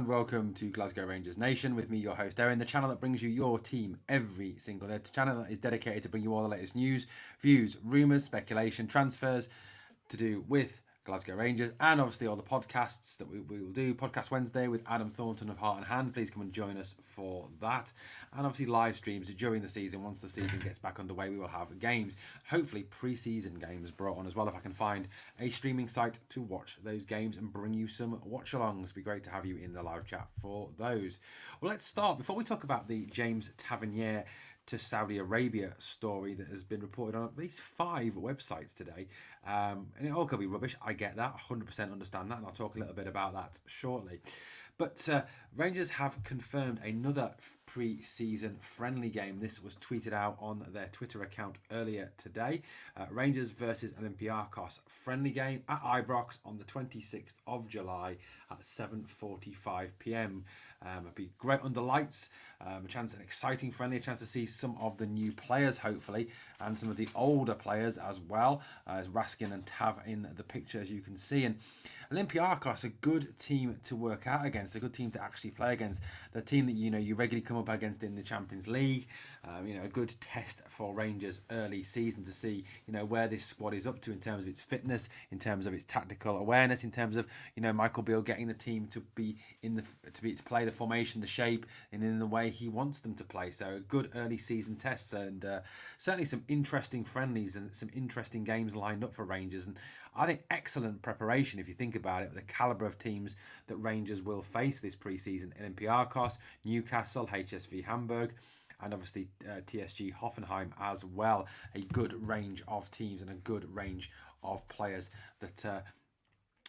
and welcome to Glasgow Rangers Nation with me, your host Owen, the channel that brings you your team every single day. The channel that is dedicated to bring you all the latest news, views, rumours, speculation, transfers to do with Glasgow Rangers, and obviously all the podcasts that we will do. Podcast Wednesday with Adam Thornton of Heart and Hand. Please come and join us for that. And obviously live streams during the season. Once the season gets back underway, we will have games, hopefully pre-season games brought on as well, if I can find a streaming site to watch those games and bring you some watch-alongs. It'd be great to have you in the live chat for those. Well, let's start. Before we talk about the James Tavernier to Saudi Arabia story that has been reported on at least 5 websites today. And it all could be rubbish. I get that. 100% understand that. And I'll talk a little bit about that shortly. But Rangers have confirmed another pre-season friendly game. This was tweeted out on their Twitter account earlier today. Rangers versus Olympiacos friendly game at Ibrox on the 26th of July at 7:45 p.m. It'd be great under lights, an exciting friendly, a chance to see some of the new players hopefully, and some of the older players as well, as Raskin and Tav in the picture as you can see. And Olympiacos, a good team to work out against, a good team to actually play against, the team that you regularly come up against in the Champions League. A good test for Rangers early season to see where this squad is up to in terms of its fitness, in terms of its tactical awareness, in terms of Michael Beale getting the team to be to play the formation, the shape, and in the way he wants them to play. So a good early season test, and certainly some interesting friendlies and some interesting games lined up for Rangers. And I think excellent preparation if you think about it, the calibre of teams that Rangers will face this pre-season: Olympiacos, Newcastle, HSV Hamburg, and obviously TSG Hoffenheim as well. A good range of teams and a good range of players that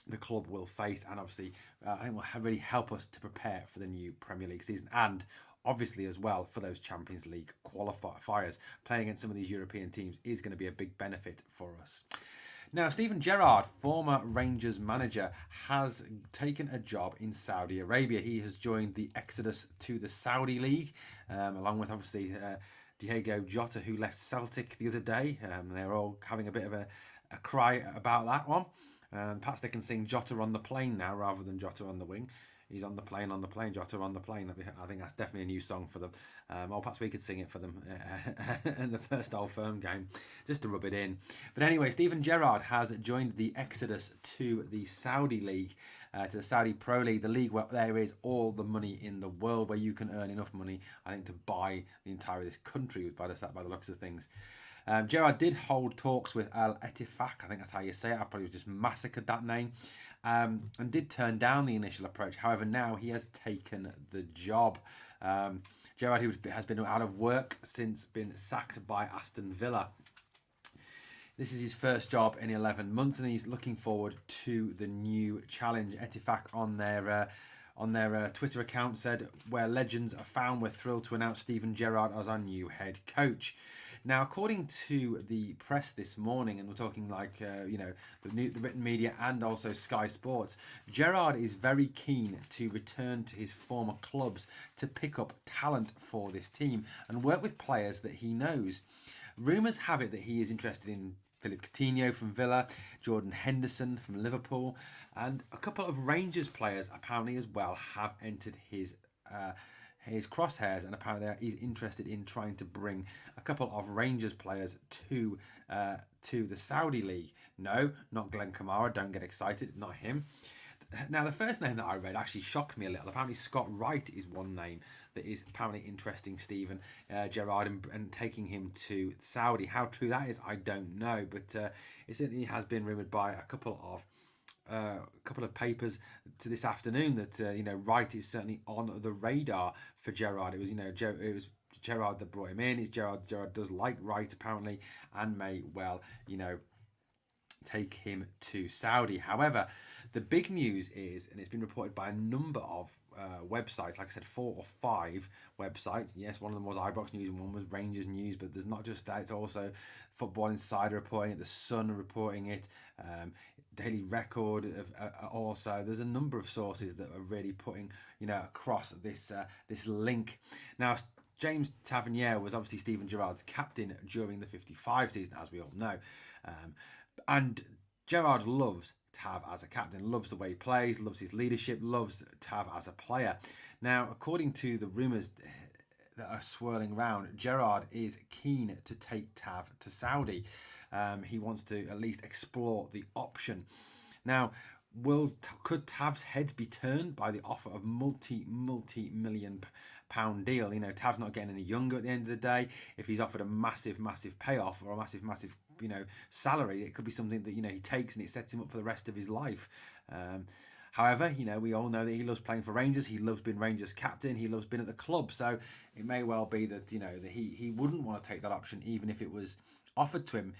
the club will face, and obviously I think will really help us to prepare for the new Premier League season, and obviously as well for those Champions League qualifiers. Playing against some of these European teams is going to be a big benefit for us. Now, Steven Gerrard, former Rangers manager, has taken a job in Saudi Arabia. He has joined the exodus to the Saudi League, along with obviously Diego Jota, who left Celtic the other day. They're all having a bit of a cry about that one. Perhaps they can sing Jota on the plane now rather than Jota on the wing. He's on the plane, Jota on the plane. I think that's definitely a new song for them. Or perhaps we could sing it for them in the first Old Firm game, just to rub it in. But anyway, Steven Gerrard has joined the exodus to the Saudi League, to the Saudi Pro League, the league where there is all the money in the world, where you can earn enough money, I think, to buy the entire of this country by the looks of things. Gerrard did hold talks with Al Ettifaq, I think that's how you say it. I probably just massacred that name, and did turn down the initial approach. However, now he has taken the job. Gerrard, who has been out of work since being sacked by Aston Villa. This is his first job in 11 months, and he's looking forward to the new challenge. Ettifaq on their Twitter account said, "Where legends are found, we're thrilled to announce Steven Gerrard as our new head coach." Now, according to the press this morning, and we're talking like the written media and also Sky Sports, Gerrard is very keen to return to his former clubs to pick up talent for this team and work with players that he knows. Rumours have it that he is interested in Philippe Coutinho from Villa, Jordan Henderson from Liverpool, and a couple of Rangers players apparently as well have entered his crosshairs, and apparently he's interested in trying to bring a couple of Rangers players to the Saudi League. No, not Glenn Kamara, don't get excited, not him. Now, the first name that I read actually shocked me a little. Apparently Scott Wright is one name that is apparently interesting Steven Gerrard and taking him to Saudi. How true that is, I don't know, but it certainly has been rumoured by a couple of papers to this afternoon that Wright is certainly on the radar for Gerrard. It was Gerrard that brought him in. Gerrard does like Wright apparently, and may well take him to Saudi. However, the big news is, and it's been reported by a number of websites, like I said, 4 or 5 websites. Yes, one of them was Ibrox News and one was Rangers News, but there's not just that, it's also Football Insider reporting it, The Sun reporting it, Daily Record also. There's a number of sources that are really putting across this link. Now, James Tavernier was obviously Steven Gerrard's captain during the 55 season, as we all know, and Gerrard loves Tav as a captain, loves the way he plays, loves his leadership, loves Tav as a player. Now, according to the rumours that are swirling around, Gerrard is keen to take Tav to Saudi. He wants to at least explore the option. Now, could Tav's head be turned by the offer of multi-million pound deal? You know, Tav's not getting any younger at the end of the day. If he's offered a massive payoff or a massive salary, it could be something that he takes and it sets him up for the rest of his life. However, we all know that he loves playing for Rangers. He loves being Rangers captain. He loves being at the club. So it may well be that that he wouldn't want to take that option even if it was offered to him.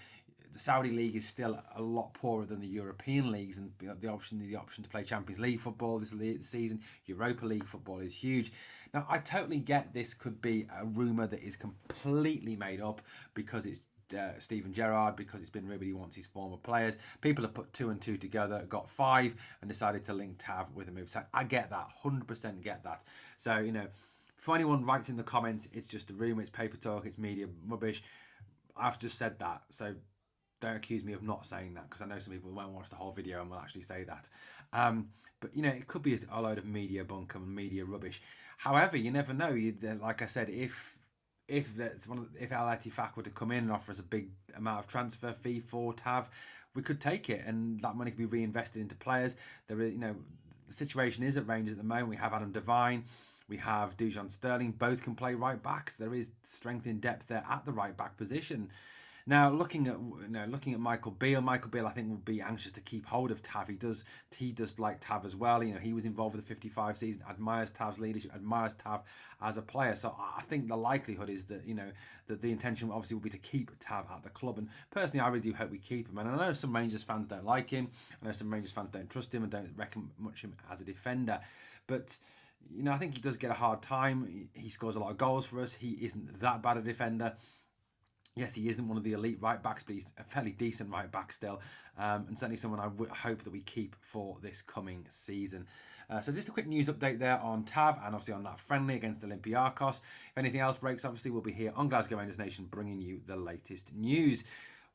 The Saudi league is still a lot poorer than the European leagues, and the option to play Champions League football this season, Europa League football is huge. Now, I totally get this could be a rumour that is completely made up because it's Steven Gerrard, because it's been rumored he wants his former players. People have put 2 and 2 together, got 5, and decided to link Tav with a move. So I get that, 100% get that. So if anyone writes in the comments, it's just a rumour, it's paper talk, it's media rubbish. I've just said that, so don't accuse me of not saying that, because I know some people won't watch the whole video and will actually say that. But it could be a load of media bunk and media rubbish. However, you never know. Like I said, if Al Ettifaq were to come in and offer us a big amount of transfer fee for Tav, we could take it, and that money could be reinvested into players. The situation is at Rangers at the moment. We have Adam Devine. We have Dujon Sterling. Both can play right backs. There is strength in depth there at the right back position. Now, looking at Michael Beale, I think would be anxious to keep hold of Tav. He does like Tav as well. He was involved with the 55 season, admires Tav's leadership, admires Tav as a player. So I think the likelihood is that that the intention obviously will be to keep Tav at the club. And personally, I really do hope we keep him. And I know some Rangers fans don't like him. I know some Rangers fans don't trust him and don't reckon much him as a defender. But I think he does get a hard time. He scores a lot of goals for us. He isn't that bad a defender. Yes, he isn't one of the elite right backs, but he's a fairly decent right back still, and certainly someone I hope that we keep for this coming season. So just a quick news update there on Tav, and obviously on that friendly against Olympiacos. If anything else breaks, obviously we'll be here on Glasgow Rangers Nation bringing you the latest news.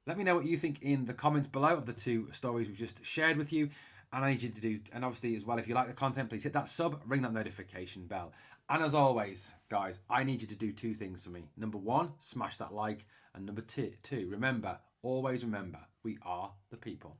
Let me know what you think in the comments below of the 2 stories we've just shared with you. And I need you to do, and obviously as well, if you like the content, please hit that sub, ring that notification bell. And as always, guys, I need you to do 2 things for me. Number 1, smash that like. And number 2, remember, always remember, we are the people.